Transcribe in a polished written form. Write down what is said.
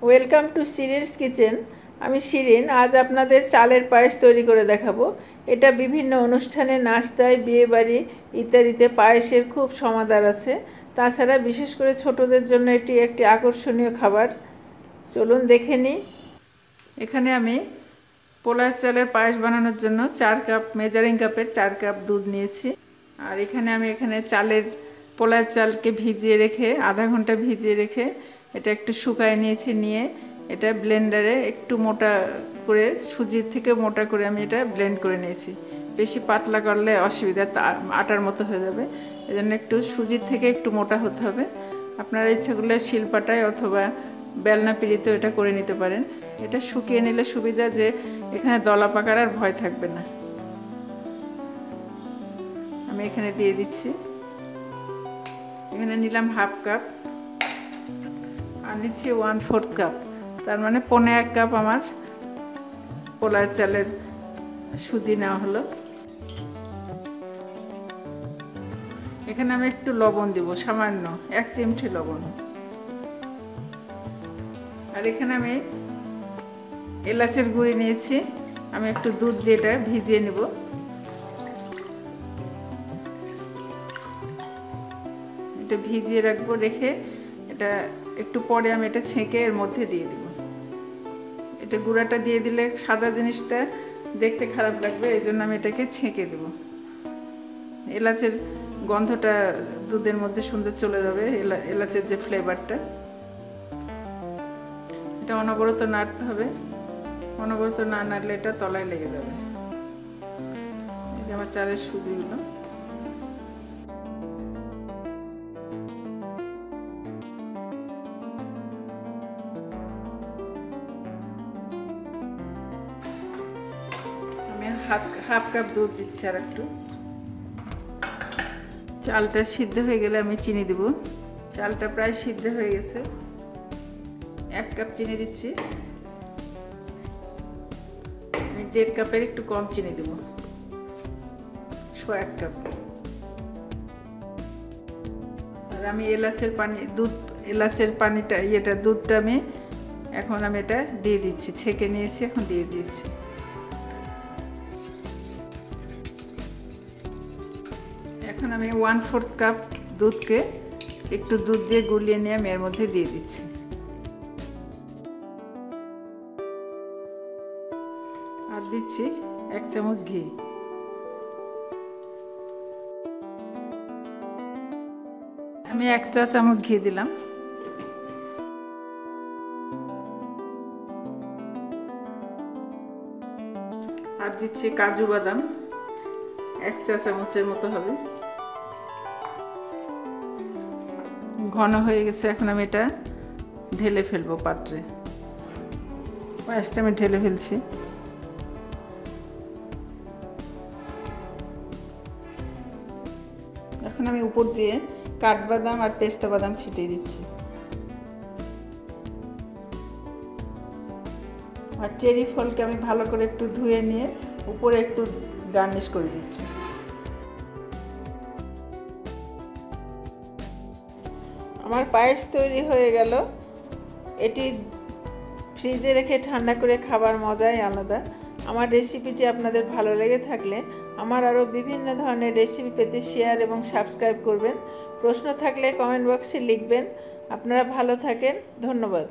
Welcome to শিরিনস kitchen. আমি শিরিন। আজ আপনাদের চালের পায়েস তৈরি করে দেখাবো। এটা বিভিন্ন অনুষ্ঠানে, নাস্তায়, বিয়েবাড়ি ইত্যাদিতে পায়েসের খুব সমাদর আছে। তাছাড়া বিশেষ করে ছোটদের জন্য এটি একটি আকর্ষণীয় খাবার। চলুন দেখে নিই। এখানে আমি পোলার চালের পায়েস বানানোর জন্য 4 কাপ মেজারিং কাপের 4 কাপ দুধ নিয়েছি। আর এখানে চালের পোলার চালকে ভিজিয়ে রেখে আধা ঘন্টা ভিজিয়ে রেখে এটা একটু শুকায় নিয়েছি। নিয়ে এটা ব্লেন্ডারে একটু মোটা করে, সুজির থেকে মোটা করে আমি এটা ব্লেন্ড করে নিয়েছি। বেশি পাতলা করলে অসুবিধা, আটার মতো হয়ে যাবে। এজন্য একটু সুজির থেকে একটু মোটা হতে হবে। আপনারা ইচ্ছা করলে শিলপাটায় অথবা বেলনা পিড়িতেও এটা করে নিতে পারেন। এটা শুকিয়ে নিলে সুবিধা যে এখানে দলা পাকার আর ভয় থাকবে না। আমি এখানে দিয়ে দিচ্ছি। এখানে নিলাম হাফ কাপ আর নিচ্ছি 1/4 কাপ, তার মানে 1.25 কাপ আমার পোলার চালের সুজি নেওয়া হলো। এখানে আমি একটু লবণ দিব, সামান্য 1 চিমটি লবণ। আর এখানে আমি এলাচের গুঁড়ি নিয়েছি। আমি একটু দুধ দিয়ে এটা ভিজিয়ে নেব। এটা ভিজিয়ে রাখবো, রেখে এটা একটু পরে আমি এটা ছেঁকে এর মধ্যে দিয়ে দেব। এটা গুঁড়াটা দিয়ে দিলে সাদা জিনিসটা দেখতে খারাপ লাগবে, এই জন্য আমি এটাকে ছেঁকে দেব। এলাচের গন্ধটা দুধের মধ্যে সুন্দর চলে যাবে, এলাচের যে ফ্লেভারটা। এটা অনবরত নাড়তে হবে, অনবরত না নাড়লে এটা তলায় লেগে যাবে। এই যে আমার চালের সুজিগুলো। আমি হাফ কাপ দুধ দিচ্ছি আর একটু। চালটা সিদ্ধ হয়ে গেলে আমি চিনি দেব। চালটা প্রায় সিদ্ধ হয়ে গেছে। 1 কাপ চিনি দিচ্ছি। আমি 1.5 কাপের একটু কম চিনি দেব, 1 কাপ। আর আমি এলাচের পানিটা দুধটা আমি এটা দিয়ে দিচ্ছি। ছেঁকে নিয়েছি, এখন দিয়ে দিচ্ছি। এখন আমি 1/4 কাপ দুধকে একটু দুধ দিয়ে গুলিয়ে নিয়ে আমি এর মধ্যে দিয়ে দিচ্ছি। আর দিচ্ছি 1 চামচ ঘি। আমি 1 চা চামচ ঘি দিলাম। আর দিচ্ছি কাজু বাদাম, 1 চা চামচের মতো হবে। ঘন হয়ে গেছে, এখন আমি এটা ঢেলে ফেলবো পাত্রে। পায়েসটা আমি ঢেলে ফেলছি। এখন আমি উপর দিয়ে কাঠবাদাম আর পেস্তা বাদাম ছিটিয়ে দিচ্ছি। আর চেরি ফলকে আমি ভালো করে একটু ধুয়ে নিয়ে উপরে একটু গার্নিশ করে দিচ্ছি। আমার পায়েস তৈরি হয়ে গেল। এটি ফ্রিজে রেখে ঠান্ডা করে খাবার মজাই আলাদা। আমার রেসিপিটি আপনাদের ভালো লেগে থাকলে আমার আরও বিভিন্ন ধরনের রেসিপি পেতে শেয়ার এবং সাবস্ক্রাইব করবেন। প্রশ্ন থাকলে কমেন্ট বক্সে লিখবেন। আপনারা ভালো থাকেন। ধন্যবাদ।